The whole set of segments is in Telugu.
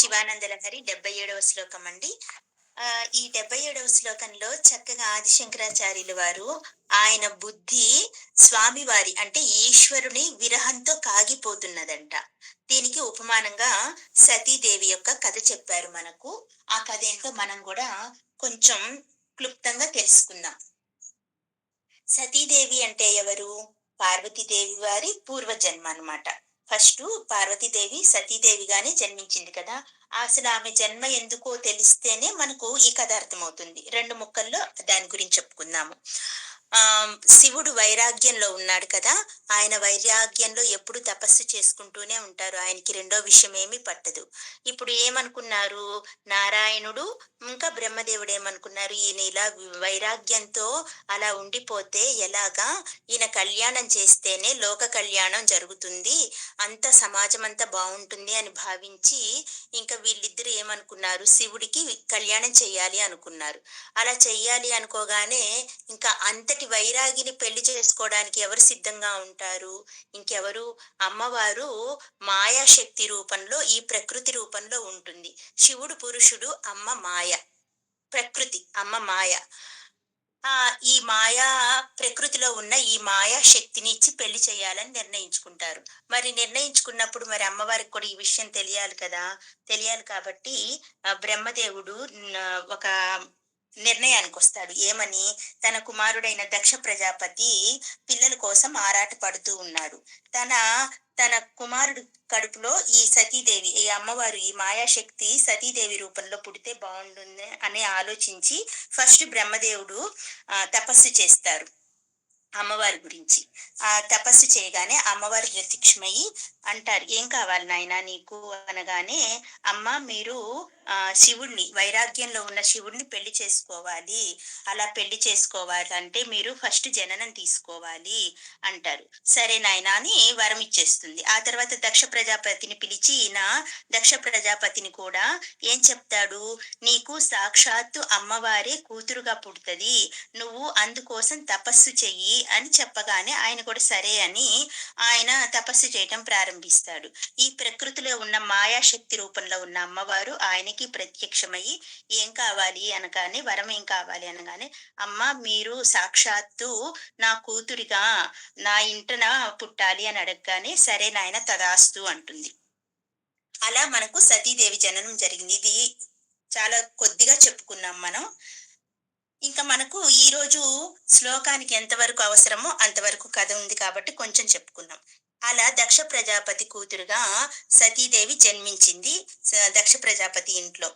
శివానంద లహరి 77వ శ్లోకం అండి. ఈ 77వ శ్లోకంలో చక్కగా ఆదిశంకరాచార్యులు వారు ఆయన బుద్ధి స్వామివారి అంటే ఈశ్వరుని విరహంతో కాగిపోతున్నదంట. దీనికి ఉపమానంగా సతీదేవి యొక్క కథ చెప్పారు మనకు. ఆ కథ ఏంటో మనం కూడా కొంచెం క్లుప్తంగా తెలుసుకుందాం. సతీదేవి అంటే ఎవరు? పార్వతీదేవి వారి పూర్వజన్మ అన్నమాట. ఫస్ట్ పార్వతీదేవి సతీదేవిగానే జన్మించింది కదా. అసలు ఆమె జన్మ ఎందుకో తెలిస్తేనే మనకు ఈ కథ అర్థమవుతుంది. 2 ముక్కల్లో దాని గురించి చెప్పుకుందాము. శివుడు వైరాగ్యంలో ఉన్నాడు కదా. ఆయన వైరాగ్యంలో ఎప్పుడు తపస్సు చేసుకుంటూనే ఉంటారు. ఆయనకి రెండో విషయం ఏమీ పట్టదు. ఇప్పుడు ఏమనుకున్నారు నారాయణుడు ఇంకా బ్రహ్మదేవుడు ఏమనుకున్నారు, ఈయన ఇలా వైరాగ్యంతో అలా ఉండిపోతే ఎలాగా, ఈయన కళ్యాణం చేస్తేనే లోక కళ్యాణం జరుగుతుంది, అంత సమాజం అంతా బాగుంటుంది అని భావించి ఇంకా వీళ్ళిద్దరు ఏమనుకున్నారు, శివుడికి కళ్యాణం చెయ్యాలి అనుకున్నారు. అలా చెయ్యాలి అనుకోగానే ఇంకా అంతటి వైరాగిని పెళ్లి చేసుకోవడానికి ఎవరు సిద్ధంగా ఉంటారు? ఇంకెవరు? అమ్మవారు మాయాశక్తి రూపంలో ఈ ప్రకృతి రూపంలో ఉంటుంది. శివుడు పురుషుడు, అమ్మ మాయ, ప్రకృతి అమ్మ మాయ. ఈ మాయా ప్రకృతిలో ఉన్న ఈ మాయా శక్తిని ఇచ్చి పెళ్లి చేయాలని నిర్ణయించుకుంటారు. మరి నిర్ణయించుకున్నప్పుడు మరి అమ్మవారికి కూడా ఈ విషయం తెలియాలి కదా. తెలియాలి కాబట్టి బ్రహ్మదేవుడు ఒక నిర్ణయానికి వస్తాడు. ఏమని? తన కుమారుడైన దక్ష ప్రజాపతి పిల్లల కోసం ఆరాట పడుతూ ఉన్నాడు. తన తన కుమారుడు కడుపులో ఈ సతీదేవి, ఈ అమ్మవారు, ఈ మాయాశక్తి సతీదేవి రూపంలో పుడితే బాగుంటుంది అని ఆలోచించి ఫస్ట్ బ్రహ్మదేవుడు తపస్సు చేస్తారు అమ్మవారి గురించి. తపస్సు చేయగానే అమ్మవారు ప్రత్యక్షమయ్యి అంటారు, ఏం కావాలి నాయనా నీకు అనగానే, అమ్మ మీరు శివుణ్ణి, వైరాగ్యంలో ఉన్న శివుణ్ణి పెళ్లి చేసుకోవాలి. అలా పెళ్లి చేసుకోవాలంటే మీరు ఫస్ట్ జననం తీసుకోవాలి అంటారు. సరే నాయనా అని వరం ఇచ్చేస్తుంది. ఆ తర్వాత దక్ష ప్రజాపతిని పిలిచి ఈయన దక్ష ప్రజాపతిని కూడా ఏం చెప్తాడు, నీకు సాక్షాత్తు అమ్మవారే కూతురుగా పుడుతుంది, నువ్వు అందుకోసం తపస్సు చెయ్యి అని చెప్పగానే ఆయన కూడా సరే అని ఆయన తపస్సు చేయటం ప్రారంభిస్తాడు. ఈ ప్రకృతిలో ఉన్న మాయాశక్తి రూపంలో ఉన్న అమ్మవారు ఆయనకి ప్రత్యక్షమయ్యి ఏం కావాలి అనగానే, వరం ఏం కావాలి అనగానే, అమ్మ మీరు సాక్షాత్తు నా కూతురిగా నా ఇంటన పుట్టాలి అని అడగగానే సరే నాయన తదాస్తు అంటుంది. అలా మనకు సతీదేవి జననం జరిగింది. ఇది చాలా కొద్దిగా చెప్పుకున్నాం మనం. ఇంకా మనకు ఈ రోజు శ్లోకానికి ఎంతవరకు అవసరమో అంతవరకు కథ ఉంది కాబట్టి కొంచెం చెప్పుకుందాం. అలా దక్ష ప్రజాపతి కూతురుగా సతీదేవి జన్మించింది దక్ష ప్రజాపతి ఇంట్లో.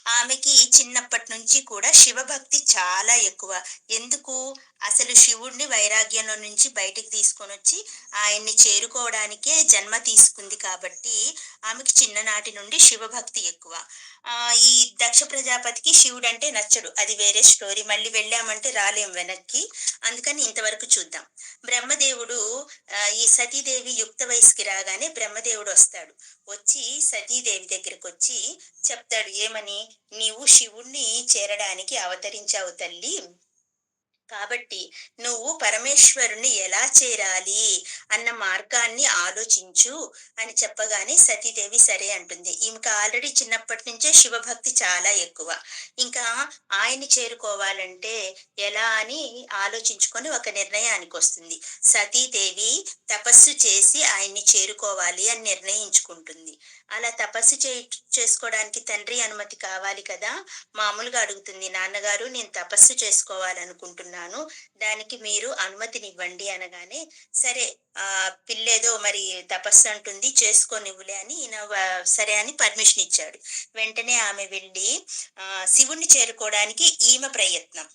ఆమెకి చిన్నప్పటి నుంచి కూడా శివభక్తి చాలా ఎక్కువ. ఎందుకు? అసలు శివుడిని వైరాగ్యంలో నుంచి బయటికి తీసుకొని వచ్చి ఆయన్ని చేరుకోవడానికే జన్మ తీసుకుంది కాబట్టి ఆమెకి చిన్ననాటి నుండి శివభక్తి ఎక్కువ. ఈ దక్ష ప్రజాపతికి శివుడు అంటే నచ్చడు, అది వేరే స్టోరీ. మళ్ళీ వెళ్ళామంటే రాలేం వెనక్కి. అందుకని ఇంతవరకు చూద్దాం. బ్రహ్మదేవుడు ఈ సతీదేవి యుక్త వయసుకి రాగానే బ్రహ్మదేవుడు వస్తాడు. వచ్చి సతీదేవి దగ్గరకు వచ్చి చెప్తాడు, ఏమని? నీవు శివుణ్ణి చేరడానికి అవతరించావు తల్లి, కాబట్టి నువ్వు పరమేశ్వరుని ఎలా చేరాలి అన్న మార్గాన్ని ఆలోచించు అని చెప్పగానే సతీదేవి సరే అంటుంది. ఈమెకు ఆల్రెడీ చిన్నప్పటి నుంచే శివభక్తి చాలా ఎక్కువ. ఇంకా ఆయన్ని చేరుకోవాలంటే ఎలా అని ఆలోచించుకొని ఒక నిర్ణయానికి వస్తుంది. సతీదేవి తపస్సు చేసి ఆయన్ని చేరుకోవాలి అని నిర్ణయించుకుంటుంది. అలా తపస్సు చేసుకోవడానికి తండ్రి అనుమతి కావాలి కదా. మామూలుగా అడుగుతుంది, నాన్నగారు నేను తపస్సు చేసుకోవాలనుకుంటున్నాను, దానికి మీరు అనుమతినివ్వండి అనగానే, సరే పిల్లేదో మరి తపస్సు అంటుంది చేసుకోనివ్వులే అని ఈయన సరే అని పర్మిషన్ ఇచ్చాడు. వెంటనే ఆమె వెళ్ళి శివుణ్ణి చేరుకోవడానికి ఈమె ప్రయత్నం,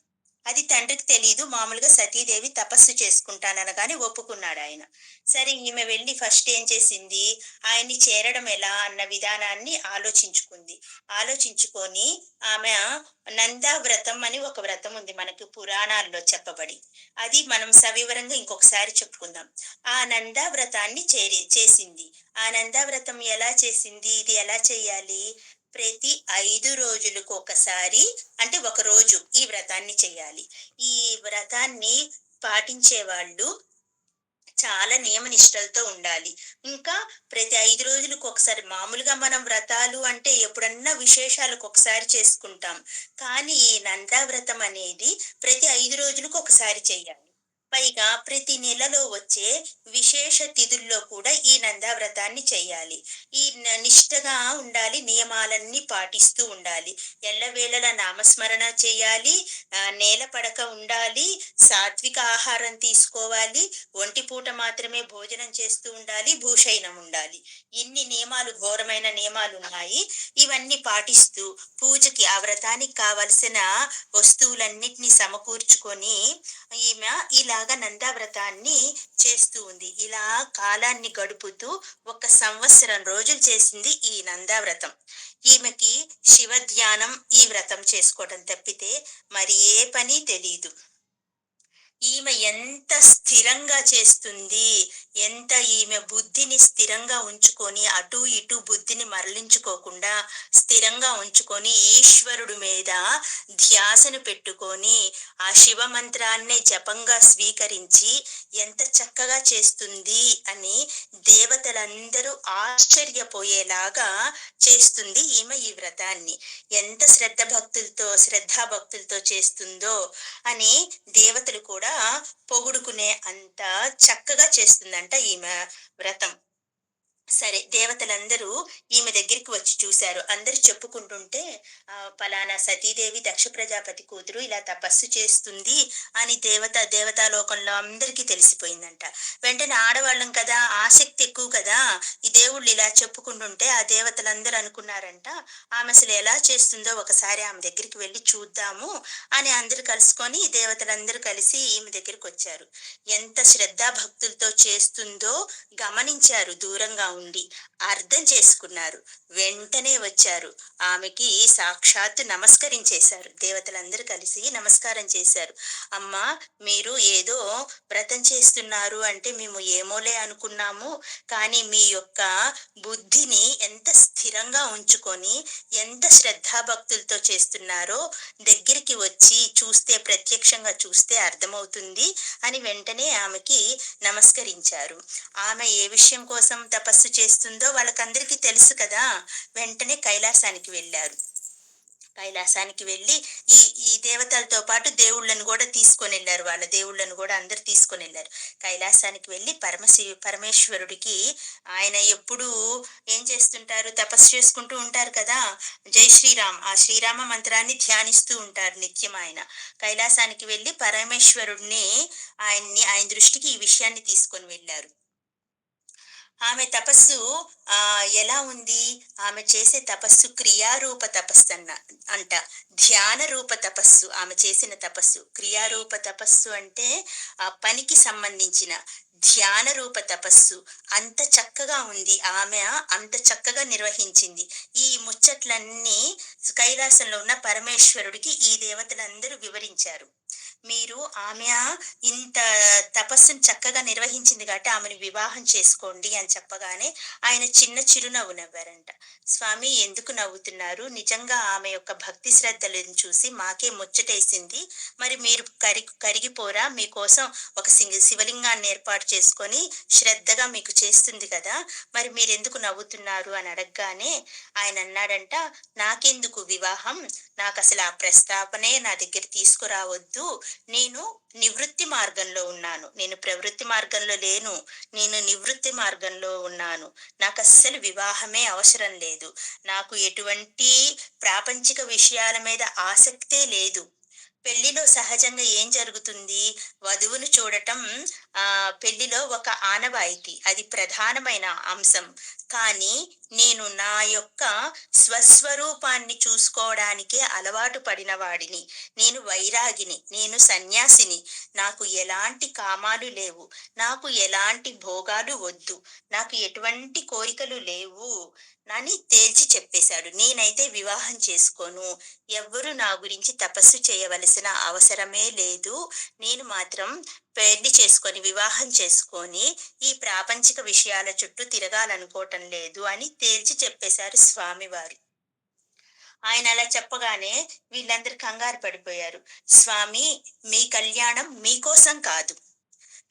అది తండ్రికి తెలియదు. మామూలుగా సతీదేవి తపస్సు చేసుకుంటాననగానే ఒప్పుకున్నాడు ఆయన. సరే ఈమె వెళ్ళి ఫస్ట్ ఏం చేసింది, ఆయన్ని చేరడం ఎలా అన్న విధానాన్ని ఆలోచించుకుంది. ఆలోచించుకొని ఆమె నందా వ్రతం అని ఒక వ్రతం ఉంది మనకి పురాణాల్లో చెప్పబడి, అది మనం సవివరంగా ఇంకొకసారి చెప్పుకుందాం. ఆ నందా వ్రతాన్ని చేసింది. ఆ నందా వ్రతం ఎలా చేసింది, ఇది ఎలా చేయాలి, ప్రతి 5 రోజులకు ఒకసారి అంటే ఒక రోజు ఈ వ్రతాన్ని చేయాలి. ఈ వ్రతాన్ని పాటించే వాళ్ళు చాలా నియమ నిష్టలతో ఉండాలి. ఇంకా ప్రతి 5 రోజులకొకసారి మామూలుగా మనం వ్రతాలు అంటే ఎప్పుడన్నా విశేషాలకొకసారి చేసుకుంటాం. కానీ ఈ నందా వ్రతం అనేది ప్రతి 5 రోజులకొకసారి చెయ్యాలి. పైగా ప్రతి నెలలో వచ్చే విశేష తిథుల్లో కూడా ఈ నందా వ్రతాన్ని చెయ్యాలి. ఈ నిష్టగా ఉండాలి. నియమాలన్నీ పాటిస్తూ ఉండాలి. ఎల్లవేళలా నామస్మరణ చేయాలి. నేల పడక ఉండాలి. సాత్విక ఆహారం తీసుకోవాలి. ఒంటి పూట మాత్రమే భోజనం చేస్తూ ఉండాలి. భూషయనం ఉండాలి. ఇన్ని నియమాలు ఘోరమైన నియమాలున్నాయి. ఇవన్నీ పాటిస్తూ పూజకి ఆ వ్రతానికి కావలసిన వస్తువులన్నిటిని సమకూర్చుకొని ఈమె ఇలాగ నందా వ్రతాన్ని చేస్తూ ఉంది. ఇలా కాలాన్ని గడుపుతూ ఒక సంవత్సరం రోజులు చేసింది ఈ నందా వ్రతం. ఈమెకి శివ ధ్యానం ఈ వ్రతం చేసుకోవడం తప్పితే మరి ఏ పని తెలీదు. ఈమె ఎంత స్థిరంగా చేస్తుంది. ఎంత ఈమె బుద్ధిని స్థిరంగా ఉంచుకొని, అటు ఇటు బుద్ధిని మరలించుకోకుండా స్థిరంగా ఉంచుకొని, ఈశ్వరుడు మీద ధ్యాసను పెట్టుకొని, ఆ శివ మంత్రాన్నే జపంగా స్వీకరించి ఎంత చక్కగా చేస్తుంది అని దేవతలందరూ ఆశ్చర్యపోయేలాగా చేస్తుంది ఈమె ఈ వ్రతాన్ని. ఎంత శ్రద్ధాభక్తులతో చేస్తుందో అని దేవతలు కూడా పొగుడుకునే అంత చక్కగా చేస్తుందంట ఈమె వ్రతం. సరే దేవతలందరూ ఈమె దగ్గరికి వచ్చి చూశారు. అందరూ చెప్పుకుంటుంటే పలానా సతీదేవి దక్ష ప్రజాపతి కూతురు ఇలా తపస్సు చేస్తుంది అని దేవతాలోకంలో అందరికీ తెలిసిపోయిందంట. వెంటనే ఆడవాళ్ళం కదా! ఆసక్తి ఎక్కువ కదా! ఈ దేవుళ్ళు ఇలా చెప్పుకుంటుంటే ఆ దేవతలందరూ అనుకున్నారంట, ఆమె అసలు ఎలా చేస్తుందో ఒకసారి ఆమె దగ్గరికి వెళ్లి చూద్దాము అని అందరూ కలుసుకొని దేవతలందరూ కలిసి ఈమె దగ్గరికొచ్చారు. ఎంత శ్రద్ధాభక్తులతో చేస్తుందో గమనించారు దూరంగా ఉండి. అర్థం చేసుకున్నారు. వెంటనే వచ్చారు. ఆమెకి సాక్షాత్తు నమస్కరించేశారు. దేవతలందరూ కలిసి నమస్కారం చేశారు. "అమ్మా! మీరు ఏదో వ్రతం చేస్తున్నారు అంటే మేము ఏమోలే అనుకున్నాము. కానీ మీ యొక్క బుద్ధిని ఎంత స్థిరంగా ఉంచుకొని, ఎంత శ్రద్ధాభక్తులతో చేస్తున్నారో దగ్గరికి వచ్చి చూస్తే ప్రత్యక్షంగా చూస్తే అర్థమవుతుంది" అని వెంటనే ఆమెకి నమస్కరించారు. ఆమె ఏ విషయం కోసం తపస్సు చేస్తుందో వాళ్ళకందరికీ తెలుసు కదా! వెంటనే కైలాసానికి వెళ్లారు. కైలాసానికి వెళ్లి ఈ ఈ దేవతలతో పాటు దేవుళ్ళను గూడా తీసుకొనెళ్లారు. వాళ్ళ దేవుళ్ళను గూడా అందరూ తీసుకొనెళ్లారు. కైలాసానికి వెళ్లి పరమేశ్వరుడికి ఆయన ఎప్పుడూ ఏం చేస్తుంటారు? తపస్సు చేసుకుంటూ ఉంటారు కదా! జై శ్రీరామ్ ఆ శ్రీరామ మంత్రాన్ని ధ్యానిస్తూ ఉంటారు నిత్యం ఆయన. కైలాసానికి వెళ్లి పరమేశ్వరుడిని ఆయన దృష్టికి ఈ విషయాన్ని తీసుకొని వెళ్లారు. ఆమె తపస్సు ఎలా ఉంది? ఆమె చేసే తపస్సు క్రియారూప తపస్సన్న అంట. ధ్యాన రూప తపస్సు ఆమె చేసిన తపస్సు. క్రియారూప తపస్సు అంటే ఆ పనికి సంబంధించిన ధ్యాన రూప తపస్సు. అంత చక్కగా ఉంది. ఆమె అంత చక్కగా నిర్వహించింది. ఈ ముచ్చట్లన్నీ కైలాసంలో ఉన్న పరమేశ్వరుడికి ఈ దేవతలందరూ వివరించారు. మీరు ఆమె ఇంత తపస్సును చక్కగా నిర్వహించింది కాబట్టి ఆమెను వివాహం చేసుకోండి అని చెప్పగానే ఆయన చిన్న చిరునవ్వు నవ్వారంట. స్వామి ఎందుకు నవ్వుతున్నారు? నిజంగా ఆమె యొక్క భక్తి శ్రద్ధలను చూసి మాకే ముచ్చటేసింది. మరి మీరు కరిగిపోరా? మీకోసం ఒక శివలింగాన్ని ఏర్పాటు చేసుకొని శ్రద్ధగా మీకు చేస్తుంది కదా! మరి మీరెందుకు నవ్వుతున్నారు అని అడగగానే ఆయన అన్నాడంట, నాకెందుకు వివాహం? నాకసలు ఆ ప్రస్తావనే నా దగ్గర తీసుకురావద్దు. నేను నివృత్తి మార్గంలో ఉన్నాను. నేను ప్రవృత్తి మార్గంలో లేను. నేను నివృత్తి మార్గంలో ఉన్నాను. నాకస్సలు వివాహమే అవసరం లేదు. నాకు ఎటువంటి ప్రాపంచిక విషయాల మీద ఆసక్తే లేదు. పెళ్లిలో సహజంగా ఏం జరుగుతుంది? వధువును చూడటం పెళ్లిలో ఒక ఆనవాయితీ. అది ప్రధానమైన అంశం. కానీ నేను నా యొక్క స్వస్వరూపాన్ని చూసుకోవడానికే అలవాటు పడిన వాడిని. నేను వైరాగిని. నేను సన్యాసిని. నాకు ఎలాంటి కామాలు లేవు. నాకు ఎలాంటి భోగాలు వద్దు. నాకు ఎటువంటి కోరికలు లేవు అని తేల్చి చెప్పేశాడు. నేనైతే వివాహం చేసుకోను. ఎవ్వరు నా గురించి తపస్సు చేయవలసిన అవసరమే లేదు. నేను మాత్రం పెళ్లి చేసుకొని, వివాహం చేసుకొని ఈ ప్రాపంచిక విషయాల చుట్టూ తిరగాలనుకోవటం లేదు అని తేల్చి చెప్పేశారు స్వామివారు. ఆయన అలా చెప్పగానే వీళ్ళందరూ కంగారు పడిపోయారు. స్వామి మీ కళ్యాణం మీకోసం కాదు.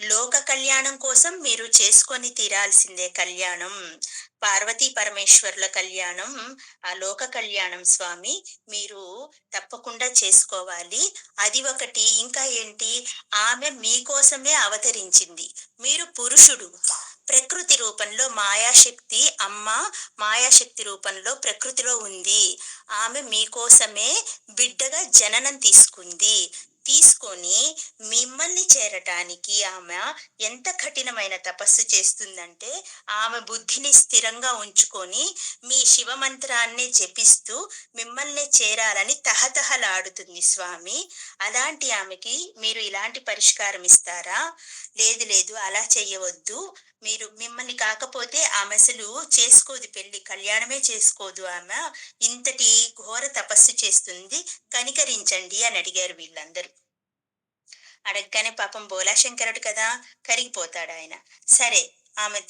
లోక కళ్యాణం కోసం మీరు చేసుకొని తీరాల్సిందే కళ్యాణం. పార్వతీ పరమేశ్వరుల కళ్యాణం, ఆ లోక కళ్యాణం స్వామి. మీరు తప్పకుండా చేసుకోవాలి. అది ఒకటి. ఇంకా ఏంటి, ఆమె మీకోసమే అవతరించింది. మీరు పురుషుడు. ప్రకృతి రూపంలో మాయాశక్తి అమ్మ, మాయాశక్తి రూపంలో ప్రకృతిలో ఉంది. ఆమె మీకోసమే బిడ్డగా జననం తీసుకుంది. తీసుకొని మిమ్మల్ని చేరటానికి ఆమె ఎంత కఠినమైన తపస్సు చేస్తుందంటే, ఆమె బుద్ధిని స్థిరంగా ఉంచుకొని మీ శివ మంత్రాన్ని జపిస్తూ మిమ్మల్ని చేరాలని తహతహలాడుతుంది స్వామి. అలాంటి ఆమెకి మీరు ఇలాంటి పరిష్కారం ఇస్తారా? లేదు లేదు, అలా చెయ్యవద్దు. మీరు మిమ్మల్ని కాకపోతే ఆమె అసలు చేసుకోదు, పెళ్లి కళ్యాణమే చేసుకోదు ఆమె. ఇంతటి ఘోర తపస్సు చేస్తుంది, కనికరించండి అని అడిగారు వీళ్ళందరూ. అడగగానే పాపం బోలాశంకరుడు కదా, కరిగిపోతాడాయన. సరే,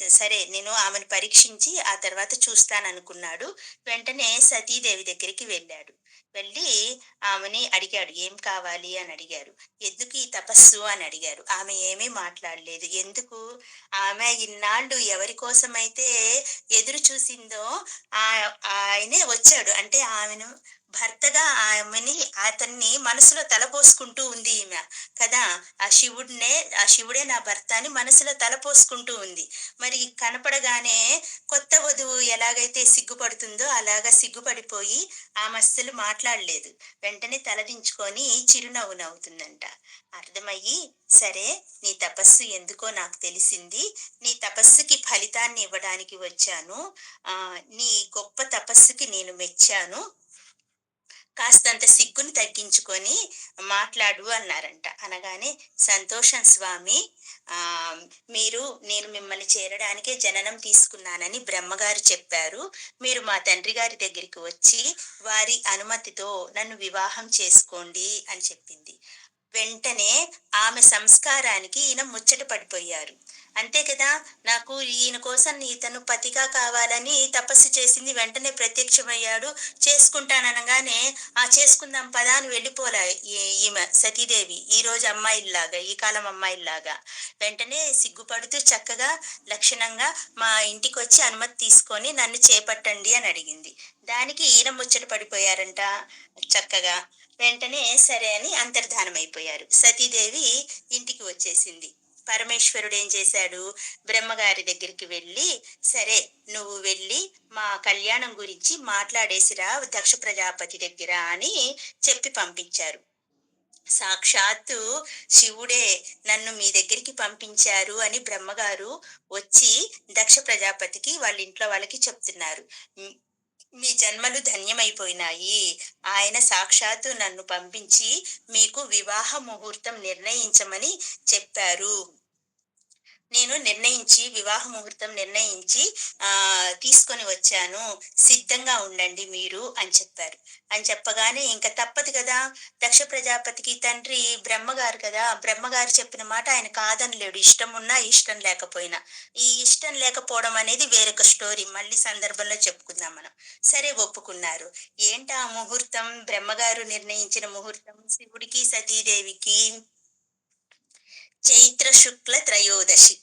సరే నేను ఆమెను పరీక్షించి ఆ తర్వాత చూస్తాననుకున్నాడు. వెంటనే సతీదేవి దగ్గరికి వెళ్ళాడు. వెళ్ళి ఆమెని అడిగాడు, "ఏం కావాలి?" అని అడిగారు. "ఎందుకు ఈ తపస్సు?" అని అడిగారు. ఆమె ఏమీ మాట్లాడలేదు. ఎందుకు? ఆమె ఇన్నాళ్ళు ఎవరి కోసమైతే ఎదురు చూసిందో ఆ ఆయనే వచ్చాడు. అంటే ఆమెను భర్తగా ఆమెని, అతన్ని మనసులో తలపోసుకుంటూ ఉంది ఈమె కదా! ఆ శివుడినే, ఆ శివుడే నా భర్త అని మనసులో తలపోసుకుంటూ ఉంది. మరి కనపడగానే కొత్త వధువు ఎలాగైతే సిగ్గుపడుతుందో అలాగా సిగ్గుపడిపోయి ఆమె అస్సలు మాట్లాడలేదు. వెంటనే తలదించుకొని చిరునవ్వు నవ్వుతుందంట. అర్థమయ్యి, "సరే, నీ తపస్సు ఎందుకో నాకు తెలిసింది. నీ తపస్సుకి ఫలితాన్ని ఇవ్వడానికి వచ్చాను. నీ గొప్ప తపస్సుకి నేను మెచ్చాను. కాస్తంత సిగ్గుని తగ్గించుకొని మాట్లాడు" అన్నారంట. అనగానే, "సంతోషం స్వామి. మీరు, నేను మిమ్మల్ని చేరడానికే జననం తీసుకున్నానని బ్రహ్మగారు చెప్పారు. మీరు మా తండ్రి గారి దగ్గరికి వచ్చి వారి అనుమతితో నన్ను వివాహం చేసుకోండి" అని చెప్పింది. వెంటనే ఆమె సంస్కారానికి ఈయన ముచ్చట పడిపోయారు. అంతే కదా! నాకు ఈయన కోసం ఇతను పతిగా కావాలని తపస్సు చేసింది, వెంటనే ప్రత్యక్షమయ్యాడు. చేసుకుంటాననగానే, "ఆ! చేసుకుందాం పదా" అని వెళ్ళిపోలా ఈమె సతీదేవి. ఈరోజు అమ్మాయిల్లాగా, ఈ కాలం అమ్మాయిల్లాగా. వెంటనే సిగ్గుపడుతూ చక్కగా లక్షణంగా మా ఇంటికొచ్చి అనుమతి తీసుకొని నన్ను చేపట్టండి అని అడిగింది. దానికి ఈయన ముచ్చట పడిపోయారంట చక్కగా. వెంటనే సరే అని అంతర్ధానమైపోయారు. సతీదేవి ఇంటికి వచ్చేసింది. పరమేశ్వరుడు ఏం చేశాడు, బ్రహ్మగారి దగ్గరికి వెళ్ళి, "సరే, నువ్వు వెళ్ళి మా కళ్యాణం గురించి మాట్లాడేసిరా దక్ష ప్రజాపతి దగ్గర" అని చెప్పి పంపించారు. సాక్షాత్తు శివుడే నన్ను మీ దగ్గరికి పంపించారు అని బ్రహ్మగారు వచ్చి దక్ష ప్రజాపతికి, వాళ్ళ ఇంట్లో వాళ్ళకి చెప్తున్నారు. "మీ జన్మలు ధన్యమైపోయినాయి. ఆయన సాక్షాత్తు నన్ను పంపించి మీకు వివాహ ముహూర్తం నిర్ణయించమని చెప్పారు. నేను వివాహ ముహూర్తం నిర్ణయించి తీసుకొని వచ్చాను. సిద్ధంగా ఉండండి మీరు" అని చెప్పారు. అని చెప్పగానే ఇంక తప్పదు కదా! దక్ష ప్రజాపతికి తండ్రి బ్రహ్మగారు కదా! బ్రహ్మగారు చెప్పిన మాట ఆయన కాదనలేడు. ఇష్టం ఉన్నా, ఇష్టం లేకపోయినా. ఈ ఇష్టం లేకపోవడం అనేది వేరొక స్టోరీ. మళ్ళీ సందర్భంలో చెప్పుకుందాం మనం. సరే, ఒప్పుకున్నారు. ఏంటా ముహూర్తం? బ్రహ్మగారు నిర్ణయించిన ముహూర్తం శివుడికి, సతీదేవికి చైత్ర శుక్ల త్రయోదశి.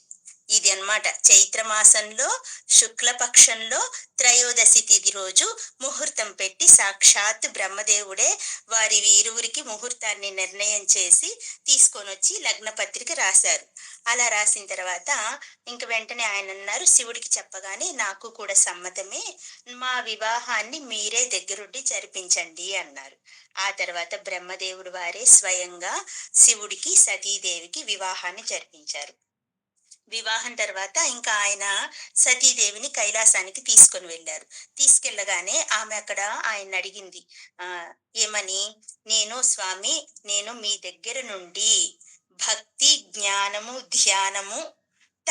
ఇది అన్నమాట. చైత్ర మాసంలో శుక్లపక్షంలో త్రయోదశి తిథి రోజు ముహూర్తం పెట్టి సాక్షాత్ బ్రహ్మదేవుడే వారి ఇరువురికి ముహూర్తాన్ని నిర్ణయం చేసి తీసుకొని వచ్చి లగ్న పత్రిక రాశారు. అలా రాసిన తర్వాత ఇంక వెంటనే ఆయన అన్నారు, శివుడికి చెప్పగానే, "నాకు కూడా సమ్మతమే. మా వివాహాన్ని మీరే దగ్గరుండి జరిపించండి" అన్నారు. ఆ తర్వాత బ్రహ్మదేవుడు వారే స్వయంగా శివుడికి, సతీదేవికి వివాహాన్ని జరిపించారు. వివాహం తర్వాత ఇంకా ఆయన సతీదేవిని కైలాసానికి తీసుకొని వెళ్ళారు. తీసుకెళ్ళగానే ఆమె అక్కడ ఆయన్ని అడిగింది. ఏమని? "నేను స్వామి, నేను మీ దగ్గర నుండి భక్తి, జ్ఞానము, ధ్యానము,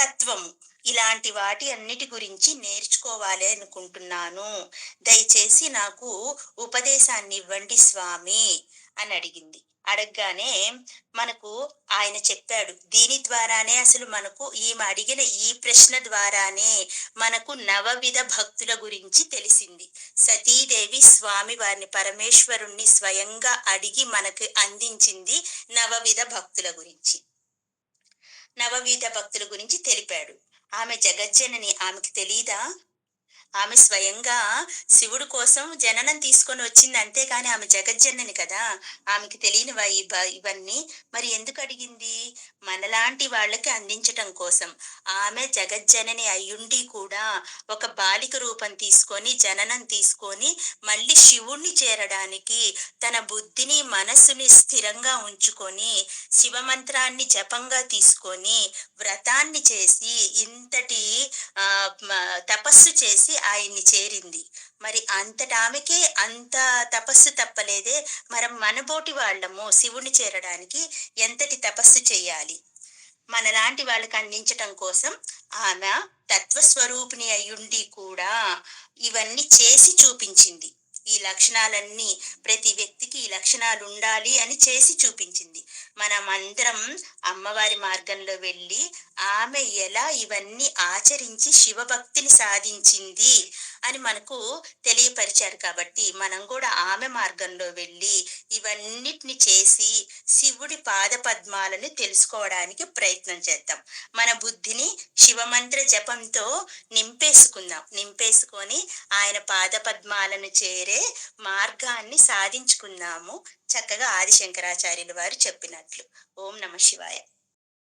తత్వము ఇలాంటి వాటి అన్నిటి గురించి నేర్చుకోవాలి అనుకుంటున్నాను. దయచేసి నాకు ఉపదేశాన్ని ఇవ్వండి స్వామి" అని అడిగింది. అడగగానే మనకు ఆయన చెప్పాడు. దీని ద్వారానే అసలు మనకు, ఈమె అడిగిన ఈ ప్రశ్న ద్వారానే మనకు నవవిధ భక్తుల గురించి తెలిసింది. సతీదేవి స్వామి వారిని, పరమేశ్వరుణ్ణి స్వయంగా అడిగి మనకు అందించింది నవవిధ భక్తుల గురించి. నవవీధ భక్తుల గురించి తెలిపాడు. ఆమె జగజ్జనని, ఆమెకి తెలీదా? ఆమె స్వయంగా శివుడు కోసం జననం తీసుకొని వచ్చింది, అంతేగాని ఆమె జగజ్జనని కదా! ఆమెకి తెలియనివా ఇవన్నీ? మరి ఎందుకు అడిగింది? మనలాంటి వాళ్ళకి అందించటం కోసం. ఆమె జగజ్జనని అయ్యుండి కూడా ఒక బాలిక రూపం తీసుకొని, జననం తీసుకొని, మళ్ళీ శివుణ్ణి చేరడానికి తన బుద్ధిని, మనస్సుని స్థిరంగా ఉంచుకొని, శివమంత్రాన్ని జపంగా తీసుకొని, వ్రతాన్ని చేసి, ఇంతటి తపస్సు చేసి ఆయన్ని చేరింది. మరి అంతటామెకే అంత తపస్సు తప్పలేదే! మనబోటి వాళ్ళము శివుని చేరడానికి ఎంతటి తపస్సు చెయ్యాలి? మనలాంటి వాళ్ళకి అందించటం కోసం ఆమె తత్వస్వరూపిణి అయ్యుండి కూడా ఇవన్నీ చేసి చూపించింది. ఈ లక్షణాలన్నీ, ప్రతి వ్యక్తికి ఈ లక్షణాలు ఉండాలి అని చేసి చూపించింది. మనమందరం అమ్మవారి మార్గంలో వెళ్ళి ఆమె ఎలా ఇవన్నీ ఆచరించి శివభక్తిని సాధించింది అని మనకు తెలియపరిచారు కాబట్టి, మనం కూడా ఆమె మార్గంలో వెళ్ళి ఇవన్నిటిని చేసి శివుడి పాద పద్మాలను తెలుసుకోవడానికి ప్రయత్నం చేద్దాం. మన బుద్ధిని శివమంత్ర జపంతో నింపేసుకొని ఆయన పాద పద్మాలను చేరే మార్గాన్ని సాధించుకుందాము. చక్కగా ఆదిశంకరాచార్యులు వారు చెప్పినట్లు. ఓం నమ శివాయ.